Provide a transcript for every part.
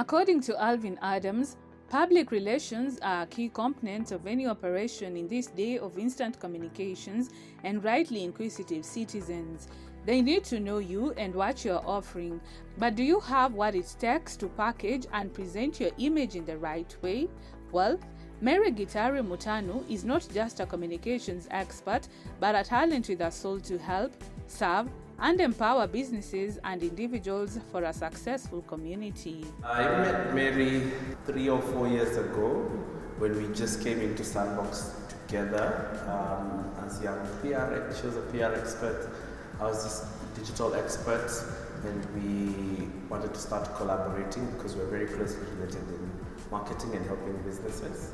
According to Alvin Adams, public relations are a key component of any operation in this day of instant communications and rightly inquisitive citizens. They need to know you and what you're offering. But do you have what it takes to package and present your image in the right way? Well, Mary Gitari Mutanu is not just a communications expert, but a talent with a soul to help, serve, and empower businesses and individuals for a successful community. I met Mary 3 or 4 years ago when we just came into Sandbox together as young PR. She was a PR expert. I was just digital expert, and we wanted to start collaborating because we're very closely related in marketing and helping businesses.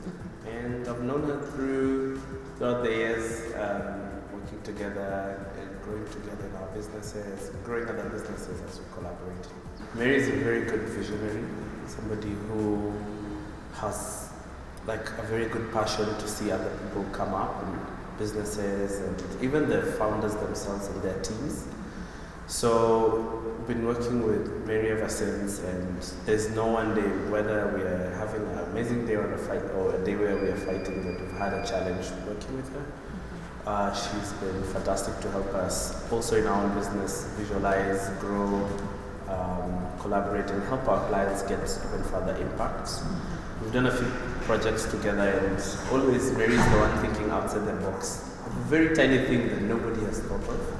And I've known her throughout the years, working together and growing together in our businesses, growing other businesses as we collaborate. Mary is a very good visionary, somebody who has like a very good passion to see other people come up in businesses and even the founders themselves and their teams. So we've been working with Mary ever since, and there's no one day, whether we are having an amazing day or a day where we are fighting, that we've had a challenge working with her. She's been fantastic to help us also in our own business visualize, grow, collaborate, and help our clients get even further impacts. We've done a few projects together, and always Mary's the one thinking outside the box. A very tiny thing that nobody has thought of.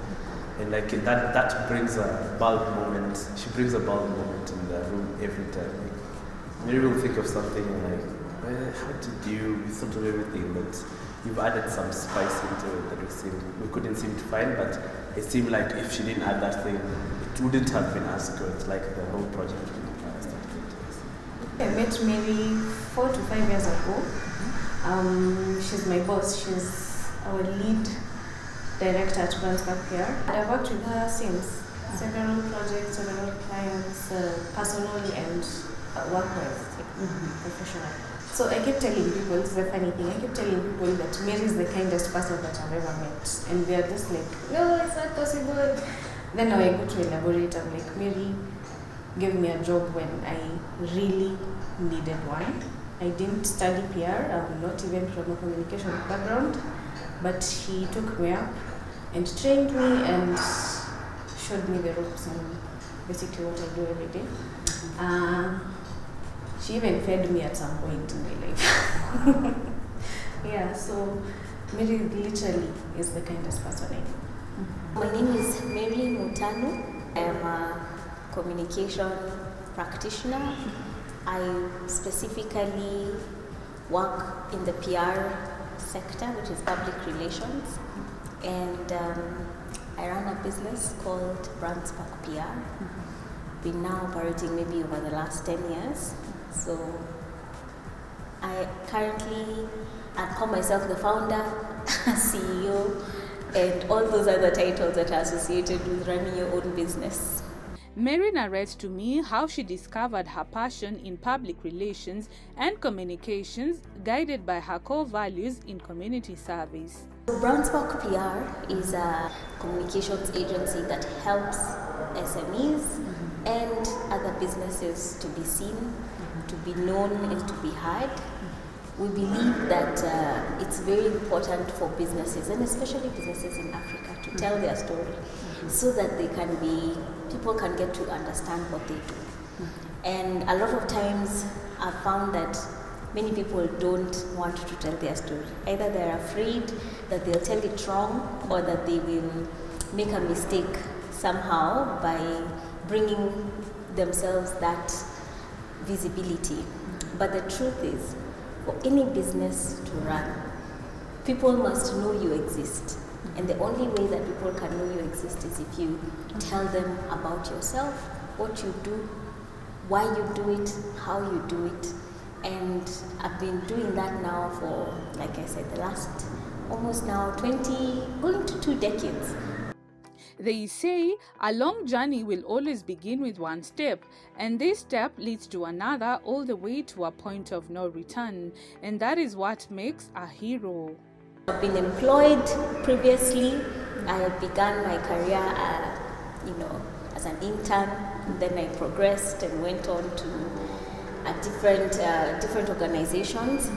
And like that brings a bulb moment. She brings a bulb moment in the room every time. Like, Mary will think of something and like, how did you thought of everything, but you've added some spice into it that we couldn't seem to find, but it seemed like if she didn't add that thing, it wouldn't have been as good, like the whole project would started. I met Mary 4 to 5 years ago. She's my boss. She's our lead director at Brandsburg PR. And I've worked with her since. Several projects, several clients, personally and work-wise, professionally. So I kept telling people, it's a funny thing, I kept telling people that Mary is the kindest person that I've ever met. And they are just like, no, it's not possible. Then now I go to elaborate, I'm like, Mary gave me a job when I really needed one. I didn't study PR, I'm not even from a communication background, but she took me up and trained me and showed me the ropes and basically what I do every day. She even fed me at some point in my life. Yeah, so Mary literally is the kindest person I know. My name is Mary Mutanu. I am a communication practitioner. I specifically work in the PR sector, which is public relations, and I run a business called Brandsburg PR. Been now operating maybe over the last 10 years. So I call myself the founder, CEO, and all those other titles that are associated with running your own business. Mary narrates to me how she discovered her passion in public relations and communications, guided by her core values in community service. Brandsburg PR is a communications agency that helps SMEs and other businesses to be seen, to be known, and to be heard. We believe that it's very important for businesses, and especially businesses in Africa, to tell their story so that people can get to understand what they do. And a lot of times I've found that many people don't want to tell their story. Either they're afraid that they'll tell it wrong, or that they will make a mistake somehow by bringing themselves that visibility. But the truth is, for any business to run, people must know you exist. And the only way that people can know you exist is if you tell them about yourself, what you do, why you do it, how you do it. And I've been doing that now for, like I said, the last almost now 20, going to 2 decades. They say a long journey will always begin with one step, and this step leads to another all the way to a point of no return, and that is what makes a hero. I've been employed previously. I began my career, as an intern. Then I progressed and went on to at different organizations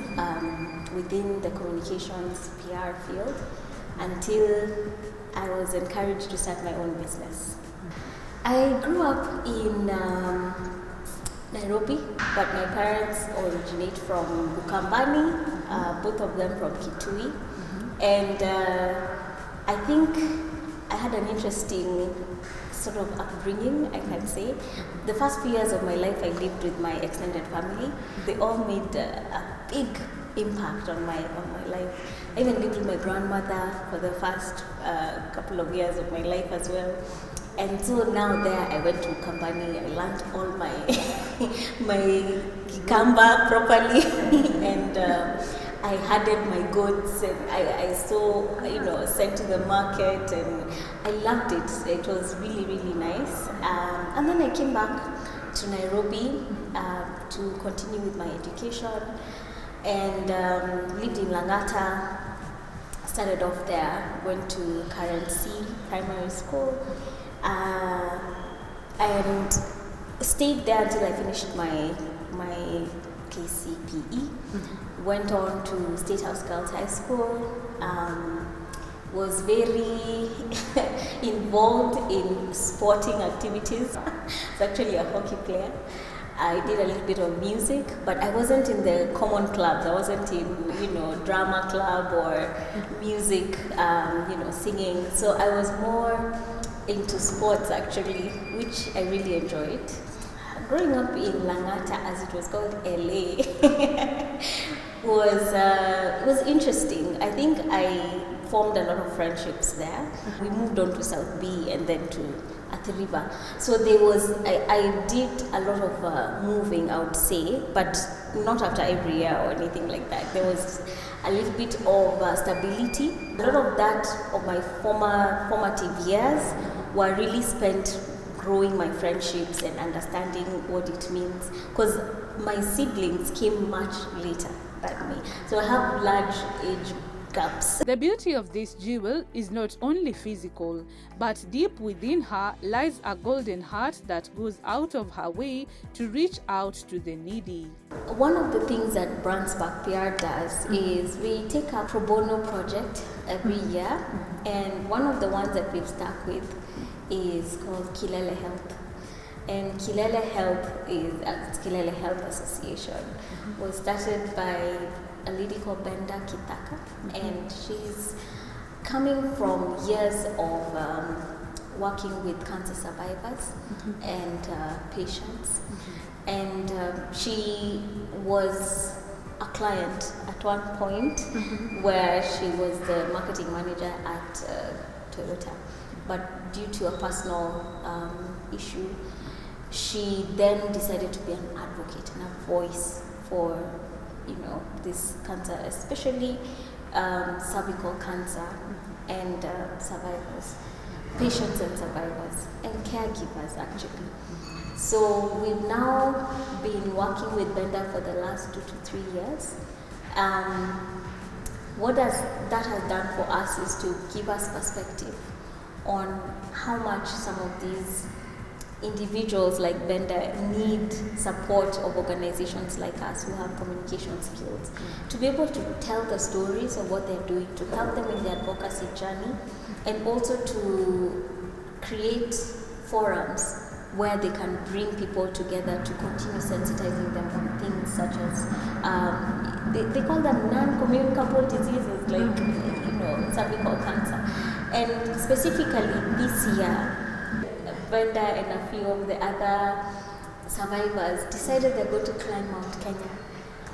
within the communications PR field until I was encouraged to start my own business. I grew up in Nairobi, but my parents originate from Bukambani, both of them from Kitui. And I think I had an interesting sort of upbringing, I can say. The first few years of my life, I lived with my extended family. They all made a big impact on my life. I even lived with my grandmother for the first couple of years of my life as well. And so now there I went to Kambani, I learned all my my Kikamba properly and I herded my goats and I saw, sent to the market and I loved it. It was really, really nice. And then I came back to Nairobi to continue with my education and lived in Langata. Started off there, went to Current C Primary School and stayed there until I finished my KCPE. Went on to State House Girls High School, was very involved in sporting activities. I was actually a hockey player. I did a little bit of music, but I wasn't in the common clubs. I wasn't in, drama club or music, singing. So I was more into sports actually, which I really enjoyed. Growing up in Langata, as it was called, LA, was interesting. I think I formed a lot of friendships there. We moved on to South B and then to Athi River. So I did a lot of moving, I would say, but not after every year or anything like that. There was a little bit of stability. A lot of that of my formative years were really spent growing my friendships and understanding what it means, because my siblings came much later than me, so I have large age gaps. The beauty of this jewel is not only physical, but deep within her lies a golden heart that goes out of her way to reach out to the needy. One of the things that Brandspark PR does is we take a pro bono project every year, and one of the ones that we've stuck with is called Kilele Health. And Kilele Health is Kilele Health Association. Was started by a lady called Benda Kitaka, and she's coming from years of working with cancer survivors and patients. And she was a client at one point where she was the marketing manager at Toyota. But due to a personal issue, she then decided to be an advocate and a voice for, this cancer, especially cervical cancer and survivors, patients and survivors, and caregivers actually. So we've now been working with Benda for the last 2 to 3 years. What that has done for us is to give us perspective on how much some of these individuals like Benda need support of organizations like us who have communication skills to be able to tell the stories of what they're doing, to help them in their advocacy journey, and also to create forums where they can bring people together to continue sensitizing them on things such as they call them non-communicable diseases like cervical cancer. And specifically this year, Brenda and a few of the other survivors decided they're going to climb Mount Kenya.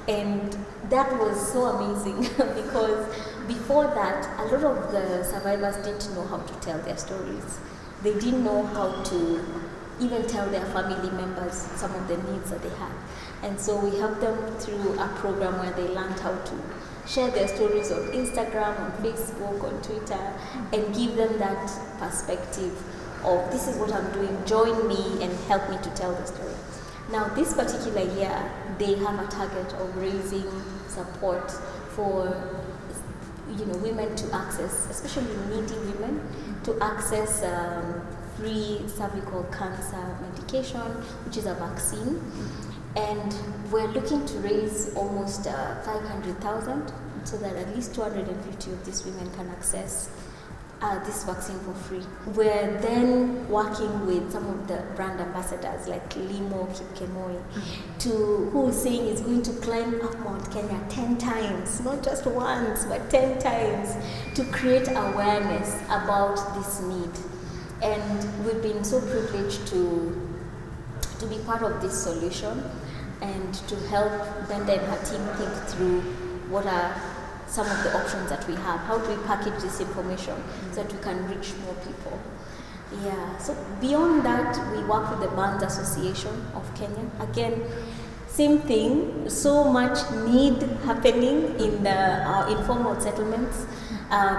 And that was so amazing because before that, a lot of the survivors didn't know how to tell their stories. They didn't know how to even tell their family members some of the needs that they had. And so we helped them through a program where they learned how to share their stories on Instagram, on Facebook, on Twitter, and give them that perspective of this is what I'm doing, join me and help me to tell the story. Now this particular year, they have a target of raising support for women to access, especially needy women, to access free cervical cancer medication, which is a vaccine. And we're looking to raise almost 500,000 so that at least 250 of these women can access this vaccine for free. We're then working with some of the brand ambassadors like Limo Kipkemoi, who is saying is going to climb up Mount Kenya 10 times, not just once, but 10 times, to create awareness about this need. And we've been so privileged to be part of this solution and to help Brenda and her team think through what are some of the options that we have. How do we package this information so that we can reach more people? Yeah, so beyond that, we work with the Bands Association of Kenya. Again, same thing, so much need happening in the informal settlements.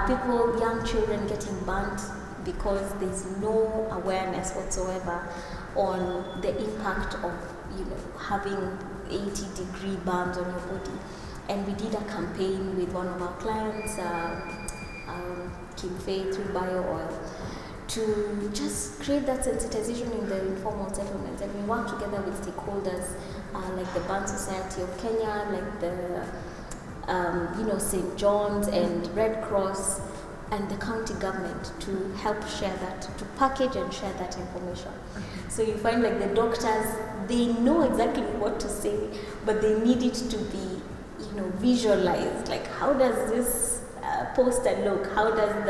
People, young children getting banned because there's no awareness whatsoever on the impact of having 80-degree burns on your body. And we did a campaign with one of our clients, Kim Faye, through Bio Oil, to just create that sensitization in the informal settlements. And we work together with stakeholders like the Burn Society of Kenya, like the St. John's and Red Cross, and the county government to help share that, to package and share that information. So you find like the doctors, they know exactly what to say, but they need it to be visualized. Like, how does this poster look? How does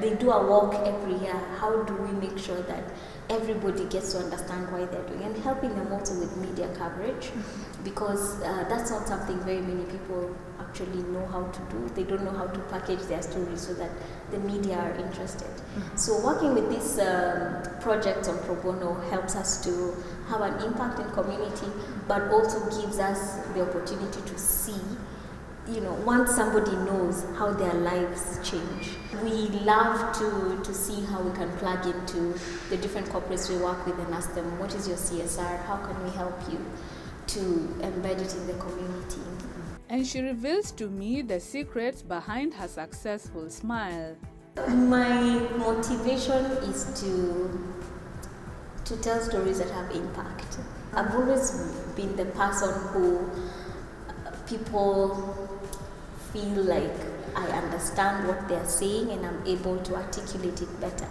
they do a walk every year? How do we make sure that everybody gets to understand why they're doing, and helping them also with media coverage, because that's not something very many people actually know how to do. They don't know how to package their stories so that the media are interested. So working with this project on pro bono helps us to have an impact in community, but also gives us the opportunity to see, once somebody knows how their lives change. We love to see how we can plug into the different corporates we work with and ask them, what is your CSR? How can we help you to embed it in the community? And she reveals to me the secrets behind her successful smile. My motivation is to tell stories that have impact. I've always been the person who people feel like I understand what they're saying and I'm able to articulate it better.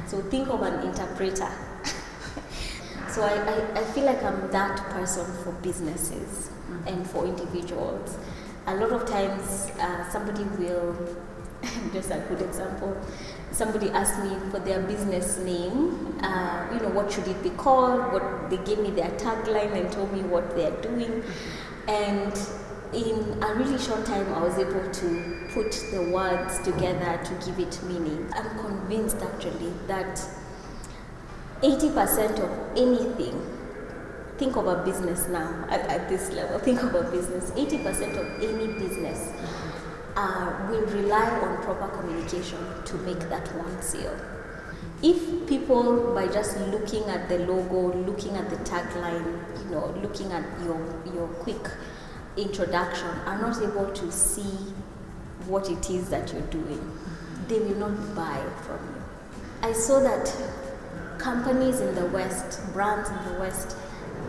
So think of an interpreter. So I feel like I'm that person for businesses and for individuals. A lot of times somebody will, just a good example, somebody asked me for their business name, what should it be called? They gave me their tagline and told me what they're doing. And in a really short time, I was able to put the words together to give it meaning. I'm convinced actually that 80% of anything, think of a business now at this level, think of a business, 80% of any business will rely on proper communication to make that one sale. If people, by just looking at the logo, looking at the tagline, looking at your quick introduction, are not able to see what it is that you're doing, they will not buy from you. I saw that companies in the West, brands in the West,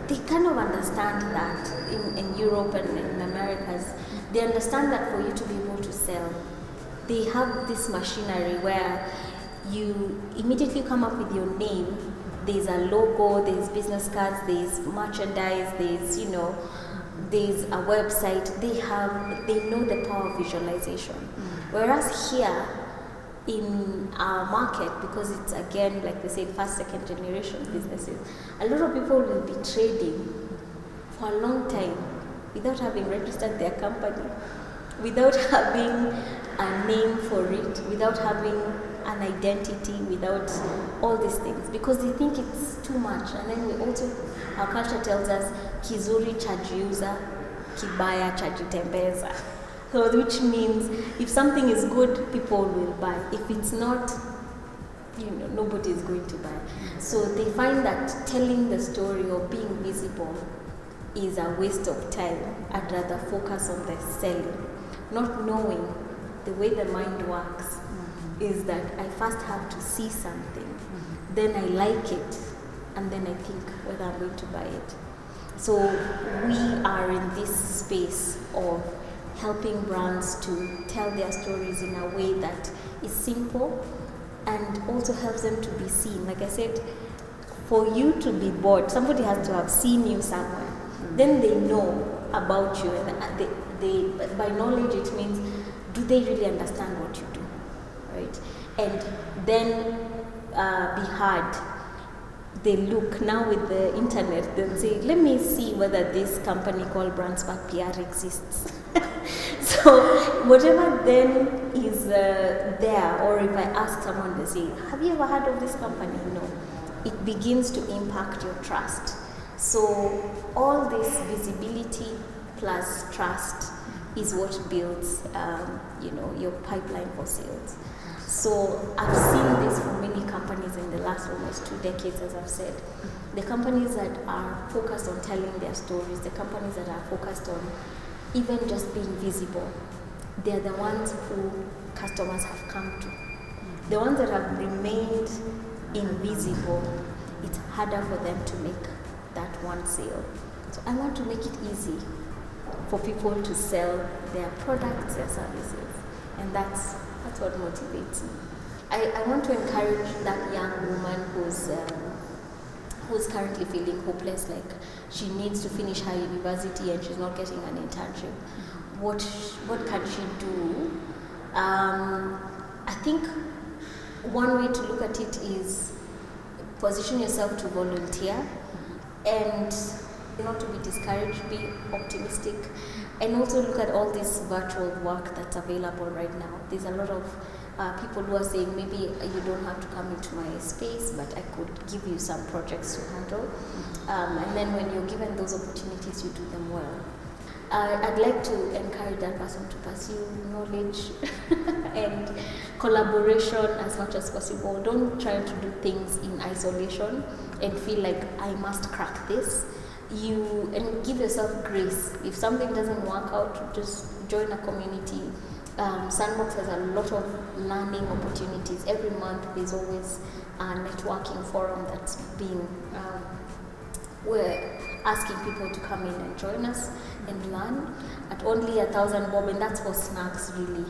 they kind of understand that in Europe and in Americas, they understand that for you to be able to sell, they have this machinery where you immediately come up with your name. There's a logo, there's business cards, there's merchandise, there's a website. They know the power of visualization. Whereas here in our market, because it's again, like we said, first, second generation businesses, a lot of people will be trading for a long time without having registered their company, without having a name for it, without having an identity, without all these things, because they think it's too much. And then our culture tells us, kizuri chajiuza, kibaya chajitembeza. So which means if something is good, people will buy. If it's not, nobody is going to buy. So they find that telling the story or being visible is a waste of time. I'd rather focus on the selling, not knowing the way the mind works is that I first have to see something, then I like it, and then I think whether I'm going to buy it. So we are in this space of helping brands to tell their stories in a way that is simple and also helps them to be seen. Like I said, for you to be bought, somebody has to have seen you somewhere. Then they know about you, and they by knowledge it means, do they really understand what you do, right? And then be heard. They look now with the internet, they'll say, let me see whether this company called Brandspark PR exists. So whatever then is there, or if I ask someone, they say, have you ever heard of this company? No. It begins to impact your trust. So all this visibility plus trust is what builds your pipeline for sales. So I've seen this for many companies in the last almost 2 decades, as I've said. The companies that are focused on telling their stories, the companies that are focused on even just being visible, they're the ones who customers have come to. The ones that have remained invisible, it's harder for them to make that one sale. So I want to make it easy for people to sell their products, their services, and that's what motivates me. I want to encourage that young woman who's currently feeling hopeless, like she needs to finish her university and she's not getting an internship. What can she do? I think one way to look at it is position yourself to volunteer and not to be discouraged, be optimistic, and also look at all this virtual work that's available right now. There's a lot of people who are saying, maybe you don't have to come into my space, but I could give you some projects to handle. And then when you're given those opportunities, you do them well. I'd like to encourage that person to pursue knowledge and collaboration as much as possible. Don't try to do things in isolation and feel like I must crack this. And give yourself grace. If something doesn't work out, just join a community. Sandbox has a lot of learning opportunities. Every month there's always a networking forum that's being, we're asking people to come in and join us and learn at only 1,000 bob, and that's for snacks really.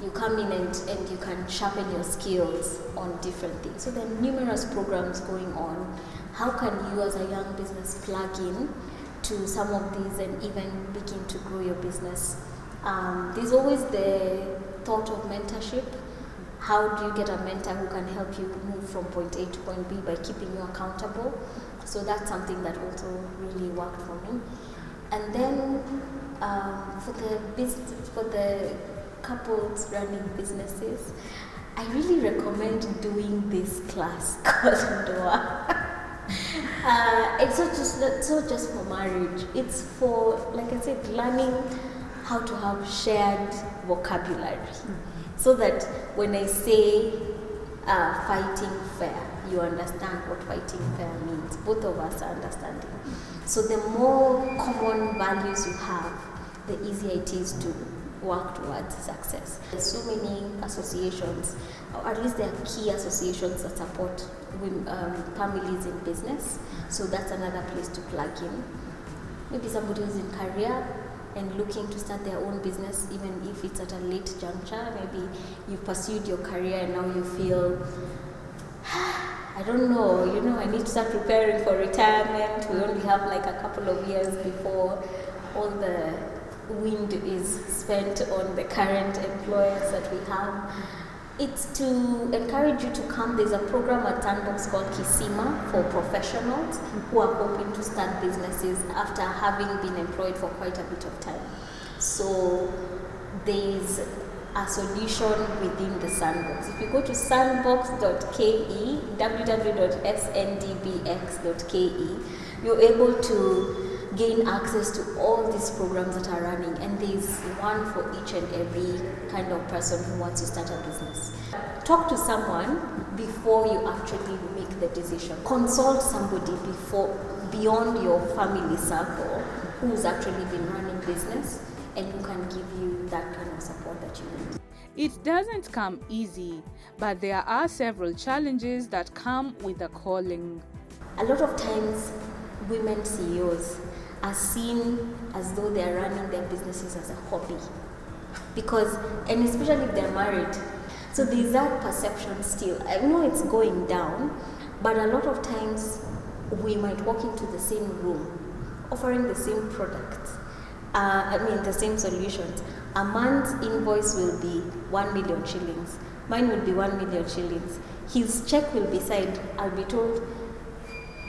You come in and you can sharpen your skills on different things. So there are numerous programs going on. How can you as a young business plug in to some of these and even begin to grow your business? There's always the thought of mentorship. How do you get a mentor who can help you move from point A to point B by keeping you accountable? So that's something that also really worked for me. And then for the couples running businesses, I really recommend doing this class called Ndoa. It's not just for marriage. It's for, like I said, learning how to have shared vocabulary, so that when I say fighting fair, you understand what fighting fair means. Both of us are understanding. So the more common values you have, the easier it is to work towards success. There's so many associations, or at least there are key associations that support families in business. So that's another place to plug in. Maybe somebody who's in career and looking to start their own business, even if it's at a late juncture. Maybe you've pursued your career and now you feel, I don't know, I need to start preparing for retirement. We only have like a couple of years before all the wind is spent on the current employers that we have. It's to encourage you to come. There's a program at Sandbox called Kisima for professionals who are hoping to start businesses after having been employed for quite a bit of time. So there's a solution within the Sandbox. If you go to sandbox.ke, www.sndbx.ke, you're able to gain access to all these programs that are running, and there's one for each and every kind of person who wants to start a business. Talk to someone before you actually make the decision. Consult somebody beyond your family circle who's actually been running business and who can give you that kind of support that you need. It doesn't come easy, but there are several challenges that come with the calling. A lot of times, women CEOs are seen as though they are running their businesses as a hobby. Because, and especially if they're married, so there's that perception still. I know it's going down, but a lot of times we might walk into the same room, offering the same products, the same solutions. A man's invoice will be 1 million shillings. Mine will be 1 million shillings. His check will be signed. I'll be told,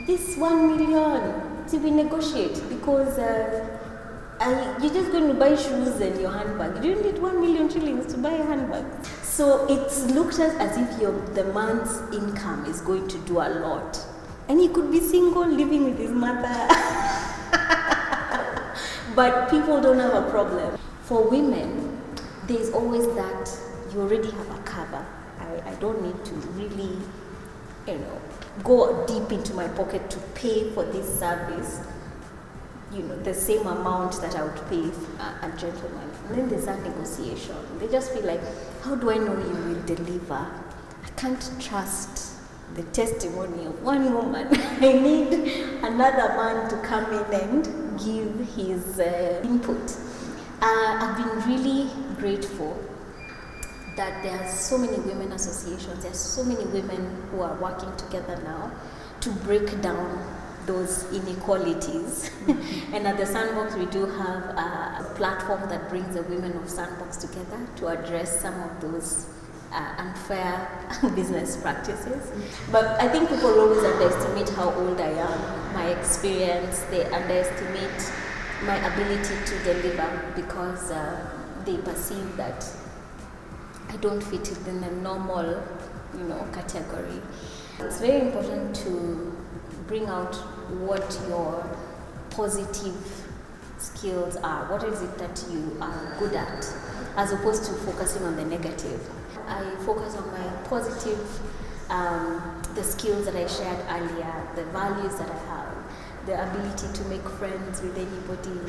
this 1 million, so we negotiate because you're just going to buy shoes and your handbag. You don't need 1 million shillings to buy a handbag. So it's looked at as if the man's income is going to do a lot. And he could be single, living with his mother. But people don't have a problem. For women, there's always that you already have a cover. I don't need to really, go deep into my pocket to pay for this service, the same amount that I would pay a gentleman. And then there's that negotiation. They just feel like, how do I know you will deliver? I can't trust the testimony of one woman. I need another man to come in and give his input. I've been really grateful that there are so many women associations, there are so many women who are working together now to break down those inequalities. And at the Sandbox, we do have a platform that brings the women of Sandbox together to address some of those unfair business practices. But I think people always underestimate how old I am, my experience. They underestimate my ability to deliver because they perceive that I don't fit in a normal, category. It's very important to bring out what your positive skills are. What is it that you are good at, as opposed to focusing on the negative. I focus on my positive, the skills that I shared earlier, the values that I have, the ability to make friends with anybody,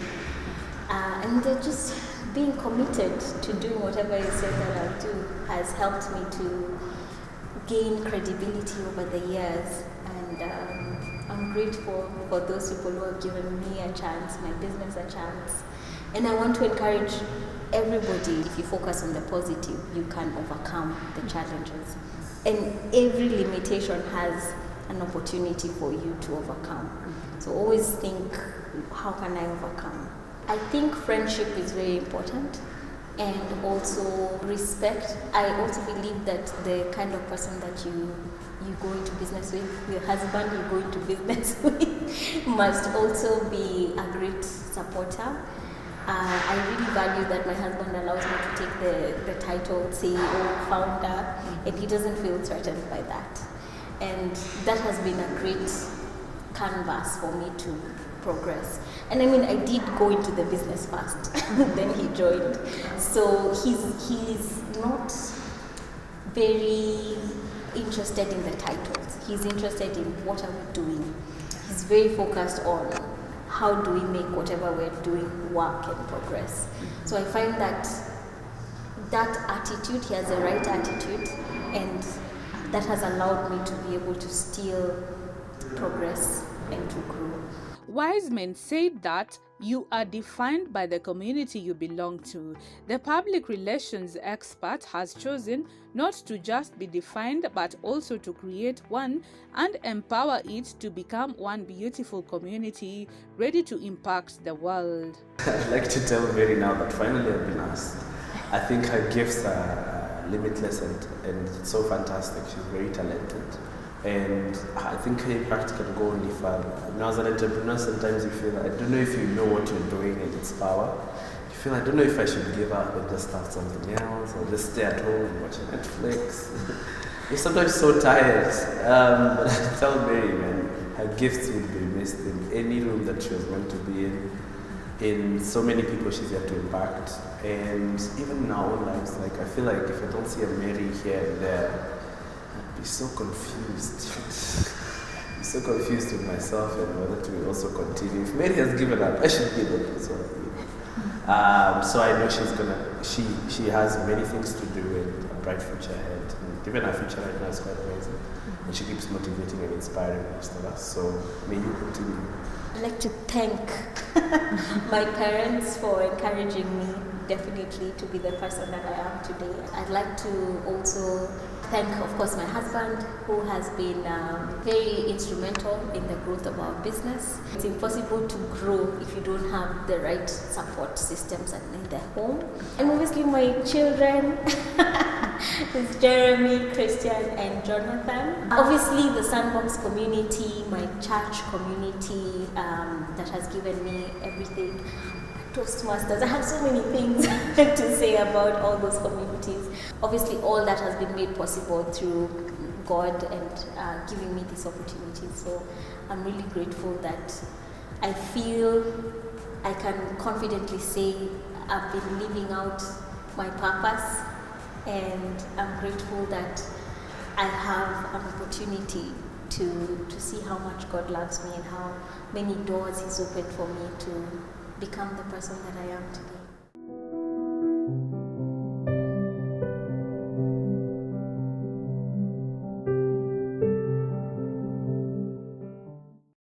and just being committed to doing whatever I said that I'll do has helped me to gain credibility over the years. And I'm grateful for those people who have given me a chance, my business a chance. And I want to encourage everybody, if you focus on the positive, you can overcome the challenges. And every limitation has an opportunity for you to overcome. So always think, how can I overcome? I think friendship is very important, and also respect. I also believe that the kind of person that you go into business with, your husband you go into business with, must also be a great supporter. I really value that my husband allows me to take the title CEO, founder, and he doesn't feel threatened by that. And that has been a great canvas for me to progress. And I did go into the business first, then he joined. So he's not very interested in the titles. He's interested in what are we doing. He's very focused on how do we make whatever we're doing work and progress. So I find that attitude, he has the right attitude, and that has allowed me to be able to still progress and to grow. Wiseman said that you are defined by the community you belong to. The public relations expert has chosen not to just be defined, but also to create one and empower it to become one beautiful community ready to impact the world. I'd like to tell Mary now that finally I've been asked. I think her gifts are limitless and it's so fantastic. She's very talented. And I think her impact can go only further. As an entrepreneur, sometimes you feel, I don't know if you know what you're doing and its power. You feel, I don't know if I should give up and just start something else or just stay at home and watch Netflix. You're sometimes so tired. But I tell Mary, man, her gifts would be missed in any room that she was meant to be in so many people she's yet to impact. And even in our own lives, I feel like if I don't see a Mary here and there, I'd be so confused. I'm so confused with myself and whether to also continue. If Mary has given up, I should give up as well. So I know she has many things to do and a bright future ahead. And even her future right now is quite amazing. And she keeps motivating and inspiring most of us. So may you continue. I'd like to thank my parents for encouraging me definitely to be the person that I am today. I'd like to also thank, of course, my husband, who has been very instrumental in the growth of our business. It's impossible to grow if you don't have the right support systems in the home. And obviously my children, it's Jeremy, Christian, and Jonathan. Obviously the Sandbox community, my church community that has given me everything. Toastmasters. I have so many things to say about all those communities. Obviously, all that has been made possible through God and giving me this opportunity. So I'm really grateful that I feel I can confidently say I've been living out my purpose, and I'm grateful that I have an opportunity to see how much God loves me and how many doors He's opened for me to become the person that I am today.